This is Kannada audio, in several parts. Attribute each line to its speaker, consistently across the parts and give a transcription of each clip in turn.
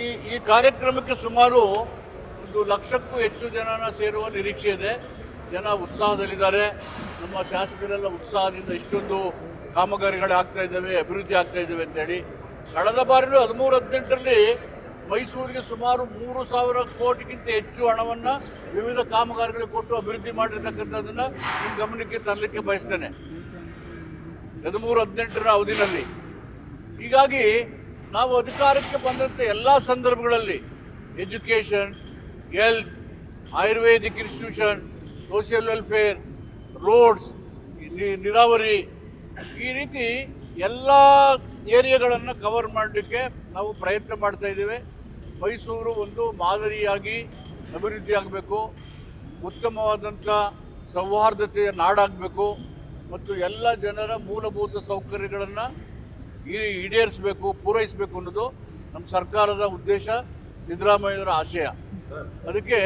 Speaker 1: ಈ ಕಾರ್ಯಕ್ರಮಕ್ಕೆ ಸುಮಾರು 1,00,000ಕ್ಕೂ ಹೆಚ್ಚು ಜನನ ಸೇರುವ ನಿರೀಕ್ಷೆ ಇದೆ. ಜನ ಉತ್ಸಾಹದಲ್ಲಿದ್ದಾರೆ. ನಮ್ಮ ಶಾಸಕರೆಲ್ಲ ಉತ್ಸಾಹದಿಂದ ಇಷ್ಟೊಂದು ಕಾಮಗಾರಿಗಳು ಆಗ್ತಾ ಇದ್ದಾವೆ, ಅಭಿವೃದ್ಧಿ ಆಗ್ತಾ ಇದ್ದಾವೆ ಅಂತೇಳಿ. ಕಳೆದ ಬಾರಿನೂ 13-18ರಲ್ಲಿ ಮೈಸೂರಿಗೆ ಸುಮಾರು 3,000 ಕೋಟಿಗಿಂತ ಹೆಚ್ಚು ಹಣವನ್ನು ವಿವಿಧ ಕಾಮಗಾರಿಗಳಿಗೆ ಕೊಟ್ಟು ಅಭಿವೃದ್ಧಿ ಮಾಡಿರ್ತಕ್ಕಂಥದ್ದನ್ನು ನಿಮ್ಮ ಗಮನಕ್ಕೆ ತರಲಿಕ್ಕೆ ಬಯಸ್ತೇನೆ 13-18ರ ಅವಧಿನಲ್ಲಿ. ಹೀಗಾಗಿ ನಾವು ಅಧಿಕಾರಕ್ಕೆ ಬಂದಂತೆ ಎಲ್ಲ ಸಂದರ್ಭಗಳಲ್ಲಿ education, health, Ayurvedic institution, social welfare, roads, ನೀರಾವರಿ, ಈ ರೀತಿ ಎಲ್ಲ ಏರಿಯಾಗಳನ್ನು ಕವರ್ ಮಾಡಲಿಕ್ಕೆ ನಾವು ಪ್ರಯತ್ನ ಮಾಡ್ತಾ ಇದ್ದೇವೆ. ಮೈಸೂರು ಒಂದು ಮಾದರಿಯಾಗಿ ಅಭಿವೃದ್ಧಿ ಆಗಬೇಕು, ಉತ್ತಮವಾದಂಥ ಸೌಹಾರ್ದತೆಯ ನಾಡಾಗಬೇಕು ಮತ್ತು ಎಲ್ಲ ಜನರ ಮೂಲಭೂತ ಸೌಕರ್ಯಗಳನ್ನು ಈಡೇರಿಸಬೇಕು, ಪೂರೈಸಬೇಕು ಅನ್ನೋದು ನಮ್ಮ ಸರ್ಕಾರದ ಉದ್ದೇಶ, ಸಿದ್ದರಾಮಯ್ಯನವರ ಆಶಯ. ಅದಕ್ಕೆ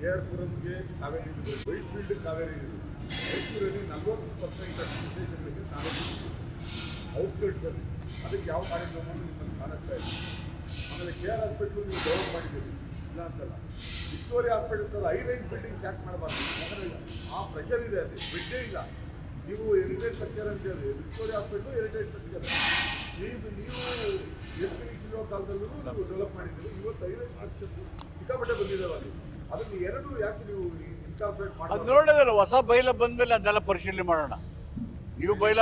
Speaker 2: KR-ಪುರಂಗೆ ಕಾವೇರಿ, ವೈಟ್ಫೀಲ್ಡ್ ಕಾವೇರಿ, ಮೈಸೂರಲ್ಲಿ 40% ಕಾವೇರಿ ಔಟ್ಸ್ಕರ್ಟ್ಸಲ್ಲಿ ಅದಕ್ಕೆ ಯಾವ ಕಾರ್ಯಕ್ರಮವನ್ನು ನಿಮ್ಮನ್ನು ಕಾಣಿಸ್ತಾ ಇದೆ. ಆಮೇಲೆ KR ಹಾಸ್ಪಿಟ್ಲು ನೀವು ಡೆವಲಪ್ ಮಾಡಿದ್ದೀರಿ, ಇಲ್ಲ ಅಂತಲ್ಲ. ವಿಕ್ಟೋರಿಯಾ ಹಾಸ್ಪಿಟಲ್ ಥರ ಹೈ ರೈಸ್ ಬಿಲ್ಡಿಂಗ್ಸ್ ಯಾಕೆ ಮಾಡಬಾರ್ದು? ಯಾಕಂದರೆ ಆ ಪ್ರೆಷರ್ ಇದೆ, ಅಲ್ಲಿ ಬಿಡ್ಡೇ ಇಲ್ಲ. ನೀವು ಹೆರಿಟೇಜ್ ಸ್ಟ್ರಕ್ಚರ್ ಅಂತ ಹೇಳಿ ವಿಕ್ಟೋರಿಯಾ ಹಾಸ್ಪಿಟ್ಲು ಹೆರಿಟೇಜ್ ಸ್ಟ್ರಕ್ಚರ್. ನೀವು ಇರೋ ಕಾಲದಲ್ಲೂ ನೀವು ಡೆವಲಪ್ ಮಾಡಿದ್ದೀರಿ. ಇವತ್ತು ಹೈ ರೈಸ್ ಸ್ಟ್ರಕ್ಚರ್ ಸಿಕ್ಕಾಪಟ್ಟೆ ಬಂದಿದ್ದಾವೆ ಅಲ್ಲಿ. ಅದನ್ನು ಎರಡು ಯಾಕೆ ನೀವು ಇನ್ಕಾರ್ಪೊರೇಟ್ ಮಾಡಿ? ಅದು
Speaker 1: ನೋಡೋದಲ್ಲ, ಹೊಸ ಬೈಲ ಬಂದಮೇಲೆ ಅದನ್ನೆಲ್ಲ ಪರಿಶೀಲನೆ ಮಾಡೋಣ. ನೀವು ಬೈಲ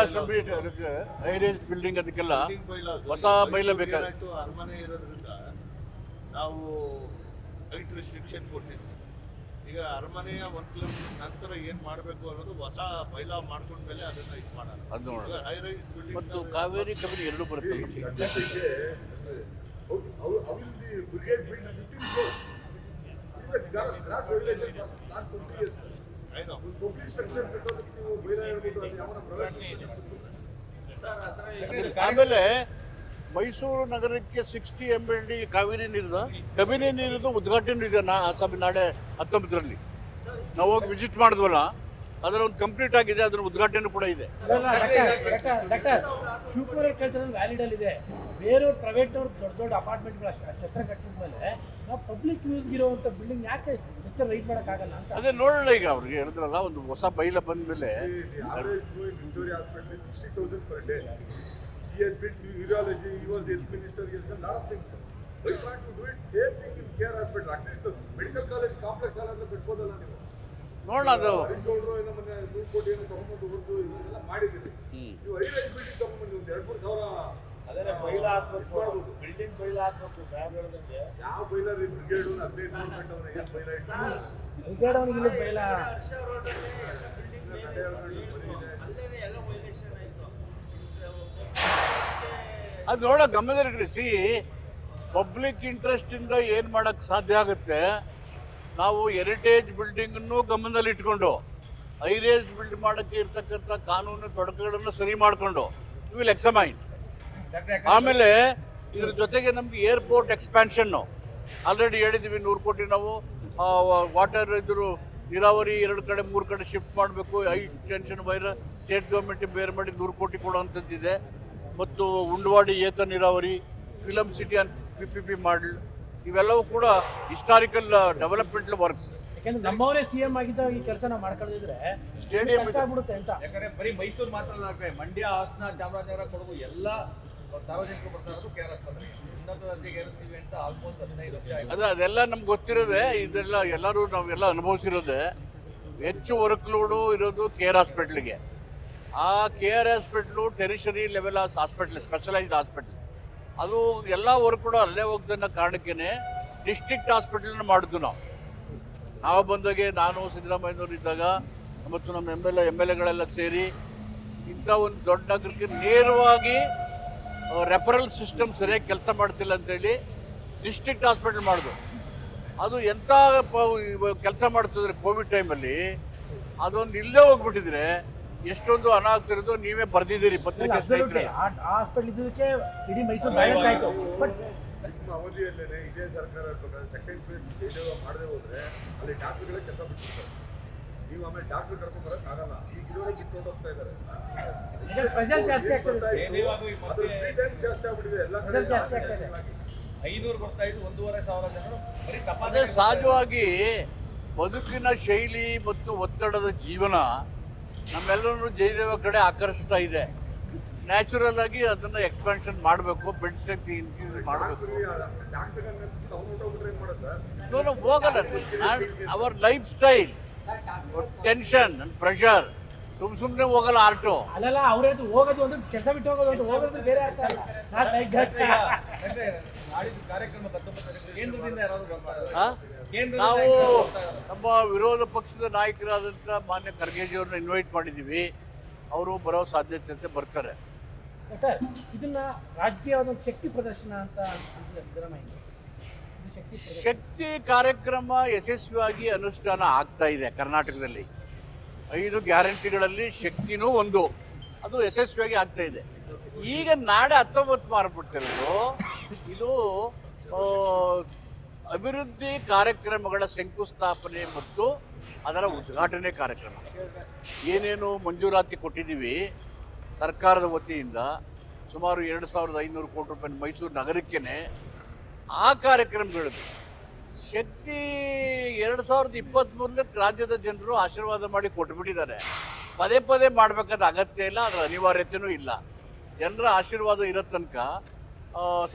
Speaker 1: ಅದಕ್ಕೆ ಹೈ ರೇಂಜ್ ಬಿಲ್ಡಿಂಗ್ ಅದಕ್ಕೆಲ್ಲ ಹೊಸ ಬೈಲ ಬೇಕಾಗುತ್ತೆ.
Speaker 3: ಅರಮನೆ ಇರೋದ್ರಿಂದ ನಾವು ಹೈಟ್ ರೆಸ್ಟ್ರಿಕ್ಷನ್ ಕೊಟ್ಟಿದ್ವಿ. ಈಗ ಅರಮನೆಯ 1 ಕಿಲೋಮೀಟರ್ ನಂತರ ಏನು ಮಾಡಬೇಕು ಅನ್ನೋದು ಹೊಸ ಬೈಲ ಮಾಡ್ಕೊಂಡ್ಮೇಲೆ ಅದನ್ನ ಇದು ಮಾಡೋಣ.
Speaker 1: ಅದು ನೋಡೋಣ.
Speaker 3: ಹೈ ರೈಸ್ ಬಿಲ್ಡಿಂಗ್
Speaker 1: ಮತ್ತು ಕಾವೇರಿ ಕಬಿನಿ ಎರಡು ಬರುತ್ತೆ.
Speaker 2: Gross regulation last 20 years. Complete structure ಕಟ್ಟೋದಕ್ಕೆ ನೀವು ಬೈಲ ಹೇಳ್ಬಿಟ್ಟು ಅದು ಯಾವ ಪ್ರೈವೇಟ್.
Speaker 1: ಆಮೇಲೆ ಮೈಸೂರು ನಗರಕ್ಕೆ 60 MLD ಕಾವೇರಿ ನೀರಿನ ಕಬಿನಿ ನೀರಿದ್ದು ಉದ್ಘಾಟನೆ ಇದೆ ನಾಳೆ 19ರಲ್ಲಿ. ನಾವು ಹೋಗಿ ವಿಸಿಟ್ ಮಾಡಿದ್ವಲ್ಲ, ಅದರ ಒಂದು ಕಂಪ್ಲೀಟ್ ಆಗಿದೆ, ಅದರ ಉದ್ಘಾಟನೆ ಕೂಡ ಇದೆ.
Speaker 4: ಶಿವಕುಮಾರ್ ಕೇಳ್ತಾರೆ ವ್ಯಾಲಿಡ್ ಅಲ್ಲಿ ಇದೆ. ಬೇರೆ ಪ್ರೈವೇಟ್ ಅವ್ರು ದೊಡ್ಡ ದೊಡ್ಡ ಅಪಾರ್ಟ್ಮೆಂಟ್ಗಳು ಛತ್ರ ಕಟ್ಟಿದ ಮೇಲೆ ನಾವು ಪಬ್ಲಿಕ್ ಯೂಸ್ ಇರುವಂತ ಬಿಲ್ಡಿಂಗ್ ಯಾಕೆ ಛತ್ರ ರೈಸ್ ಮಾಡೋಕ್ಕಾಗಲ್ಲ ಅಂತ
Speaker 1: ಅದೇ ನೋಡೋಣ. ಈಗ ಅವ್ರಿಗೆ ಹೇಳಿದ್ರಲ್ಲ, ಒಂದು ಹೊಸ ಬೈಲ ಬಂದ ಮೇಲೆ
Speaker 2: Victoria hospital 60,000 per day. He has built urology, he was the health minister, he has done a lot of things. Why can't you do it? Same thing in KR hospital. At least medical college complex ಎಲ್ಲ ಕಟ್ಬೋದಲ್ಲ ನೀವು?
Speaker 1: ನೋಡೋಣ. ಅದು
Speaker 2: ಹರಿಸ್ಕೊಂಡ್ರು ಏನೋ ಮೊನ್ನೆ 100 ಕೋಟಿ ಏನೋ ತಗೊಂಡು ಹೊರತು ಇದೆಲ್ಲ ಮಾಡಿದ್ದೀರಿ. ನೀವು ಹೈ ರೈಸ್ ಬಿಲ್ಡಿಂಗ್ ತಗೊಂಡ್ಬಂದು ಒಂದು 2-3 ಸಾವಿರ
Speaker 3: ಅದನ್ನೇ ಬೈಲ ಹಾಕ್ಬೇಕು, ಬಿಲ್ಡಿಂಗ್ ಬೈಲ ಹಾಕ್ಬೇಕು. ಸಾಹೇಬ್ ಹೇಳ್ದಂಗೆ
Speaker 2: ಯಾವ ಬೈಲರ್ ಬ್ರಿಗೇಡ್ 15 ಗೌರ್ಮೆಂಟ್ ಅವರ ಏನು ಬೈಲ
Speaker 4: ಬ್ರಿಗೇಡ್ ಅವನಿಗೆ ಬೈಲ
Speaker 1: ಅದು ನೋಡೋ ಗಮನದಲ್ಲಿರಿಸಿ. ಪಬ್ಲಿಕ್ ಇಂಟ್ರೆಸ್ಟ್ ಇಂದ ಏನು ಮಾಡಕ್ಕೆ ಸಾಧ್ಯ ಆಗುತ್ತೆ? ನಾವು ಹೆರಿಟೇಜ್ ಬಿಲ್ಡಿಂಗನ್ನು ಗಮನದಲ್ಲಿ ಇಟ್ಕೊಂಡು ಹೈ ರೇಂಜ್ ಬಿಲ್ಡ್ ಮಾಡೋಕ್ಕೆ ಇರ್ತಕ್ಕಂಥ ಕಾನೂನು ತೊಡಕುಗಳನ್ನು ಸರಿ ಮಾಡಿಕೊಂಡು ವಿಲ್ ಎಕ್ಸಾಮೈನ್. ಆಮೇಲೆ ಇದ್ರ ಜೊತೆಗೆ ನಮ್ಗೆ ಏರ್ಪೋರ್ಟ್ ಎಕ್ಸ್ಪ್ಯಾನ್ಷನ್ನು ಆಲ್ರೆಡಿ ಹೇಳಿದ್ದೀವಿ. 100 ಕೋಟಿ ನಾವು ವಾಟರ್ ಇದ್ರು ನೀರಾವರಿ 2 ಕಡೆ 3 ಕಡೆ ಶಿಫ್ಟ್ ಮಾಡಬೇಕು. High tension wire state government ಬೇರೆ ಮಾಡಿ 100 ಕೋಟಿ ಕೊಡುವಂಥದ್ದಿದೆ. ಮತ್ತು ಉಂಡವಾಡಿ ಏತ ನೀರಾವರಿ, ಫಿಲಮ್ ಸಿಟಿ ಅಂತ PPP ಮಾಡಲ್, ಇವೆಲ್ಲವೂ ಕೂಡ ಹಿಸ್ಟಾರಿಕಲ್ ಡೆವಲಪ್ಮೆಂಟಲ್ ವರ್ಕ್ಸ್.
Speaker 4: ಯಾಕಂದ್ರೆ ನಮ್ಮವರೇ CM ಆಗಿದ್ದಾಗ ಈ ಕೆಲಸ ನಾವು ಮಾಡ್ಕೊಳ್ಳದಿದ್ರೆ
Speaker 1: ಸ್ಟೇಡಿಯಂ
Speaker 4: ಆಗ್ಬಿಡುತ್ತೆ ಅಂತ.
Speaker 5: ಯಾಕಂದ್ರೆ ಬರೀ ಮೈಸೂರು ಮಾತ್ರ ಅಲ್ಲ, ಮಂಡ್ಯ, ಹಾಸನ, ಚಾಮರಾಜನಗರ, ಕೊಡಗು ಎಲ್ಲ ಸಾರ್ವಜನಿಕರು ಬರ್ತಾ ಇರೋದು KR ಆಸ್ಪತ್ರೆಗೆ. ಉನ್ನತ ದರ್ಜೆಗೆ ಏರಿಸ್ತೀವಿ ಅಂತ ಆಲ್ಮೋಸ್ಟ್ 15 ವರ್ಷ ಆಗಿದೆ.
Speaker 1: ಅದೆಲ್ಲ ನಮ್ಗೆ ಗೊತ್ತಿರೋದೆ. ಇದೆಲ್ಲ ಎಲ್ಲರೂ ನಾವೆಲ್ಲ ಅನುಭವಿಸಿರೋದೆ. ಹೆಚ್ಚು ವರ್ಕ್ ಲೋಡು ಇರೋದು KR ಹಾಸ್ಪಿಟ್ಲಿಗೆ. ಆ KR hospital tertiary level hospital, specialised hospital. ಅದು ಎಲ್ಲ ವರ್ಕ್ ಕೂಡ ಅಲ್ಲೇ ಹೋಗ್ದನ್ನ ಕಾರಣಕ್ಕೇ ಡಿಸ್ಟ್ರಿಕ್ಟ್ ಹಾಸ್ಪಿಟಲ್ನ ಮಾಡಿದ್ವಿ ನಾವು ಬಂದಾಗೆ. ನಾನು ಸಿದ್ದರಾಮಯ್ಯನವರು ಇದ್ದಾಗ ಮತ್ತು ನಮ್ಮ MLAಗಳೆಲ್ಲ ಸೇರಿ ಇಂಥ ಒಂದು ದೊಡ್ಡ ನಗರಕ್ಕೆ ನೇರವಾಗಿ ರೆಫರಲ್ ಸಿಸ್ಟಮ್ ಸರಿಯಾಗಿ ಕೆಲಸ ಮಾಡ್ತಿಲ್ಲ ಅಂತೇಳಿ ಡಿಸ್ಟ್ರಿಕ್ಟ್ ಹಾಸ್ಪಿಟಲ್ ಮಾಡಿದ್ವು. ಅದು ಎಂಥ ಕೆಲಸ ಮಾಡ್ತಿದ್ರೆ ಕೋವಿಡ್ ಟೈಮಲ್ಲಿ ಅದೊಂದು ಇಲ್ಲೇ ಹೋಗ್ಬಿಟ್ಟಿದ್ರೆ ಎಷ್ಟೊಂದು ಹಣ ಆಗ್ತಿರೋದು ನೀವೇ ಬರೆದಿದ್ದೀರಿ ಪತ್ರಿಕೆ ಸ್ನೇಹಿತರೆ.
Speaker 4: ಹಾಸ್ಪಿಟಲ್ ಇದ್ದಕ್ಕೆ ಇಡೀ ಮೈಸೂರು ಬ್ಯಾಲೆನ್ಸ್ ಆಯಿತು. ಬಟ್
Speaker 2: ನಿಮ್ಮ ಅವಧಿಯಲ್ಲೇ ಇದೇ ಸರ್ಕಾರ ಸೆಕೆಂಡ್ ಫೇಸ್ ಮಾಡದೆ ಹೋದ್ರೆ ಅಲ್ಲಿ ಡಾಕ್ಟರ್ಗಳೇ ಕೆಲಸ ಬಿಟ್ಟಿರ್ತಾರೆ. ನೀವು ಆಮೇಲೆ ಡಾಕ್ಟರ್ ಕರ್ಕೊಂಡ್ ಬರಕ್ ಆಗಲ್ಲ. ಈಗ ಇರೋರು ಕಿತ್ಕೊಂಡು ಹೋಗ್ತಾ ಇದ್ದಾರೆ.
Speaker 4: ಪ್ರೆಷರ್ ಜಾಸ್ತಿ ಆಗ್ತದೆ.
Speaker 2: ಜಾಸ್ತಿ ಆಗ್ಬಿಟ್ಟಿದೆ ಎಲ್ಲ ಕಡೆ.
Speaker 4: ಪ್ರೆಷರ್ ಜಾಸ್ತಿ ಆಗ್ತದೆ.
Speaker 5: 500 ಬರ್ತಾ ಇದ್ದು 1,500 ಜನರು ಬರೀ
Speaker 1: ಅದೇ
Speaker 5: ತಪಾಸಣೆ
Speaker 1: ಸಹಜವಾಗಿ ಬದುಕಿನ ಶೈಲಿ ಮತ್ತು ಒತ್ತಡದ ಜೀವನ ನಮ್ಮೆಲ್ಲರನ್ನು ಜಯದೇವ ಕಡೆ ಆಕರ್ಷಿಸ್ತಾ ಇದೆ. ನ್ಯಾಚುರಲ್ ಆಗಿ ಅದನ್ನ ಎಕ್ಸ್ಪಾನ್ಷನ್ ಮಾಡಬೇಕು, ಬೆಡ್ ಸ್ಟ್ರೆಂತ್ ಇನ್ಕ್ರೀಸ್ ಮಾಡಬೇಕು.
Speaker 2: ಡಾಕ್ಟರ್ ಅವ್ನು ಊಟ ಏನ್ ಮಾಡೋದು ಸರ್?
Speaker 1: ಹೋಗಲ್ಲ our life style, tension pressure, ಸುಮ್ಮನೆ ಹೋಗಲ್ಲ ಆರ್ಟು.
Speaker 4: ಅಲ್ಲಲ್ಲ ಅವ್ರದ್ದು ಹೋಗೋದು ಒಂದು ಕೆಲಸ ಬಿಟ್ಟು ಹೋಗೋದು ಒಂದು ಹೋಗೋದು ಬೇರೆ ಅರ್ಥ ಅಲ್ಲ.
Speaker 5: ಯಾಕಂದ್ರೆ ನಾಡಿದ್ದು ಕಾರ್ಯಕ್ರಮ 19 ಕೇಂದ್ರದಿಂದ ಯಾರಾದ್ರೂ
Speaker 1: ಹಾ?
Speaker 5: ಕೇಂದ್ರದಿಂದ
Speaker 1: ನಾವು
Speaker 5: ಯಾರಾದ್ರೂ ಬರ್ತಾ ಇದಾರಾ?
Speaker 1: ನಮ್ಮ ವಿರೋಧ ಪಕ್ಷದ ನಾಯಕರಾದಂಥ ಮಾನ್ಯ ಖರ್ಗೆಜಿ ಅವ್ರನ್ನ ಇನ್ವೈಟ್ ಮಾಡಿದ್ದೀವಿ. ಅವರು ಬರೋ ಸಾಧ್ಯತೆ ಅಂತ ಬರ್ತಾರೆ.
Speaker 4: ಸರ್, ಇದನ್ನ ರಾಜಕೀಯವಾದ ಒಂದು ಶಕ್ತಿ ಪ್ರದರ್ಶನ ಅಂತ ಅಂತಿದೆ ಸಿದ್ದರಾಮಯ್ಯ. ಇದು ಶಕ್ತಿ ಪ್ರದರ್ಶನ.
Speaker 1: ಶಕ್ತಿ ಕಾರ್ಯಕ್ರಮ ಯಶಸ್ವಿಯಾಗಿ ಅನುಷ್ಠಾನ ಆಗ್ತಾ ಇದೆ ಕರ್ನಾಟಕದಲ್ಲಿ. 5 ಗ್ಯಾರಂಟಿಗಳಲ್ಲಿ ಶಕ್ತಿನೂ ಒಂದು, ಅದು ಯಶಸ್ವಿಯಾಗಿ ಆಗ್ತಾ ಇದೆ. ಈಗ ನಾಳೆ 19 ಮಾರ್ಬಿಡ್ತಿರೋದು ಇದು ಅಭಿವೃದ್ಧಿ ಕಾರ್ಯಕ್ರಮಗಳ ಶಂಕುಸ್ಥಾಪನೆ ಮತ್ತು ಅದರ ಉದ್ಘಾಟನೆ ಕಾರ್ಯಕ್ರಮ. ಏನೇನು ಮಂಜೂರಾತಿ ಕೊಟ್ಟಿದ್ದೀವಿ ಸರ್ಕಾರದ ವತಿಯಿಂದ ಸುಮಾರು 2,500 ಕೋಟಿ ರೂಪಾಯಿ ಮೈಸೂರು ನಗರಕ್ಕೇನೆ ಆ ಕಾರ್ಯಕ್ರಮಗಳಿದು. ಶಕ್ತಿ 2023 ರಾಜ್ಯದ ಜನರು ಆಶೀರ್ವಾದ ಮಾಡಿ ಕೊಟ್ಟುಬಿಟ್ಟಿದ್ದಾರೆ. ಪದೇ ಪದೇ ಮಾಡಬೇಕಾದ ಅಗತ್ಯ ಇಲ್ಲ, ಅದರ ಅನಿವಾರ್ಯತೆಯೂ ಇಲ್ಲ. ಜನರ ಆಶೀರ್ವಾದ ಇರೋ ತನಕ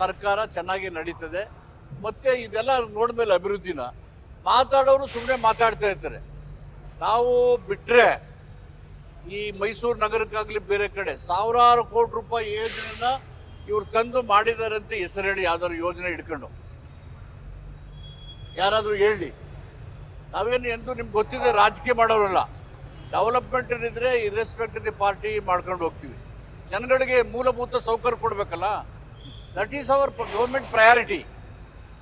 Speaker 1: ಸರ್ಕಾರ ಚೆನ್ನಾಗಿ ನಡೀತದೆ. ಮತ್ತು ಇದೆಲ್ಲ ನೋಡಿದ್ಮೇಲೆ ಅಭಿವೃದ್ಧಿನ ಮಾತಾಡೋರು ಸುಮ್ಮನೆ ಮಾತಾಡ್ತಾ ಇರ್ತಾರೆ. ನಾವು ಬಿಟ್ಟರೆ ಈ ಮೈಸೂರು ನಗರಕ್ಕಾಗಲಿ ಬೇರೆ ಕಡೆ ಸಾವಿರಾರು ಕೋಟಿ ರೂಪಾಯಿ ಯೋಜನೆನ ಇವ್ರು ತಂದು ಮಾಡಿದ್ದಾರೆ ಅಂತ ಹೆಸರು ಹೇಳಿ ಯಾವ್ದಾದ್ರು ಯೋಜನೆ ಹಿಡ್ಕೊಂಡು ಯಾರಾದರೂ ಹೇಳಿ. ನಾವೇನು ಎಂದು ನಿಮ್ಗೆ ಗೊತ್ತಿದೆ, ರಾಜಕೀಯ ಮಾಡೋರಲ್ಲ. ಡೆವಲಪ್ಮೆಂಟ್ ಏನಿದ್ರೆ ಇರ್ರೆಸ್ಪೆಕ್ಟ್ ದಿ ಪಾರ್ಟಿ ಮಾಡ್ಕೊಂಡು ಹೋಗ್ತೀವಿ. ಜನಗಳಿಗೆ ಮೂಲಭೂತ ಸೌಕರ್ಯ ಕೊಡಬೇಕಲ್ಲ, that is our government priority.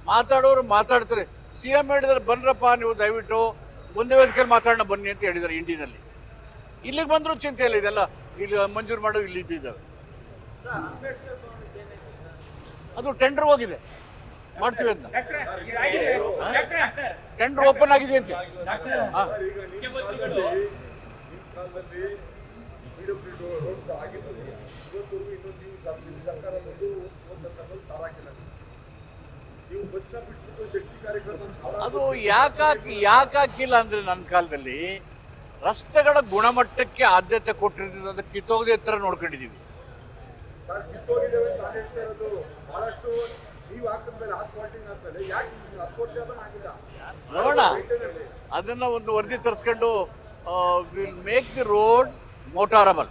Speaker 1: ಮಾತಾಡೋರು ಮಾತಾಡ್ತಾರೆ. CM ಹೇಳಿದ್ರೆ ಬನ್ರಪ್ಪ ನೀವು ದಯವಿಟ್ಟು ಒಂದೇ ವೇದಿಕೆಯಲ್ಲಿ ಮಾತಾಡೋಣ ಬನ್ನಿ ಅಂತ ಹೇಳಿದ್ದಾರೆ ಇಂಡಿಯಾದಲ್ಲಿ. ಇಲ್ಲಿಗೆ ಬಂದರೂ ಚಿಂತೆ ಇಲ್ಲ, ಇದೆಲ್ಲ ಇಲ್ಲಿ ಮಂಜೂರು ಮಾಡೋದು ಇಲ್ಲಿ ಇದ್ದಿದ್ದಾವೆ. ಅದು ಟೆಂಡರ್ ಹೋಗಿದೆ, ಮಾಡ್ತೀವಿ ಅಂತ. ಟೆಂಡರ್ ಓಪನ್ ಆಗಿದೆ ಅಂತ. ಹಾಂ,
Speaker 2: ಈಗ ನಿಮ್ಮ ಕಾಲದಲ್ಲಿ PWD ರೋಡ್ಸ್ ಆಗಿತ್ತು. ಇವತ್ತು ಇನ್ನೊಂದು ನೀವು ಸರ್ಕಾರ ಬಂದು ಓದ್ತಕ್ಕಂಥದ್ದು ತಾರಾಕಿಲ್ಲ. ನೀವು ಬಸ್ನ ಬಿಟ್ಬಿಟ್ಟು ಶಕ್ತಿ ಕಾರ್ಯಕ್ರಮ
Speaker 1: ಅದು ಯಾಕಾಗಿಲ್ಲ ಅಂದರೆ ನನ್ನ ಕಾಲದಲ್ಲಿ ರಸ್ತೆಗಳ ಗುಣಮಟ್ಟಕ್ಕೆ ಆದ್ಯತೆ ಕೊಟ್ಟಿರ್ತೀವಿ, ಅದಕ್ಕೆ ಕಿತ್ತೋಗದೆ ಥರ ನೋಡ್ಕೊಂಡಿದ್ದೀವಿ.
Speaker 2: ಸರ್ ಕಿತ್ತೋಗಿದ್ದೇವೆ ಅಂತ ನಾನು ಹೇಳ್ತಾ ಇರೋದು. ಬಹಳಷ್ಟು ನೀವು ಹಾಕಿದ್ಮೇಲೆ ಆಸ್ಫಾಲ್ಟಿಂಗ್ ಆದ್ಮೇಲೆ ಯಾಕೆ 10 ವರ್ಷ ಅದನ್ನ ಆಗಿಲ್ಲ
Speaker 1: ನೋಡೋಣ, ಅದನ್ನು ಒಂದು ವರದಿ ತರಿಸ್ಕೊಂಡು ವಿಲ್ ಮೇಕ್ ದಿ ರೋಡ್ ಮೋಟಾರಬಲ್.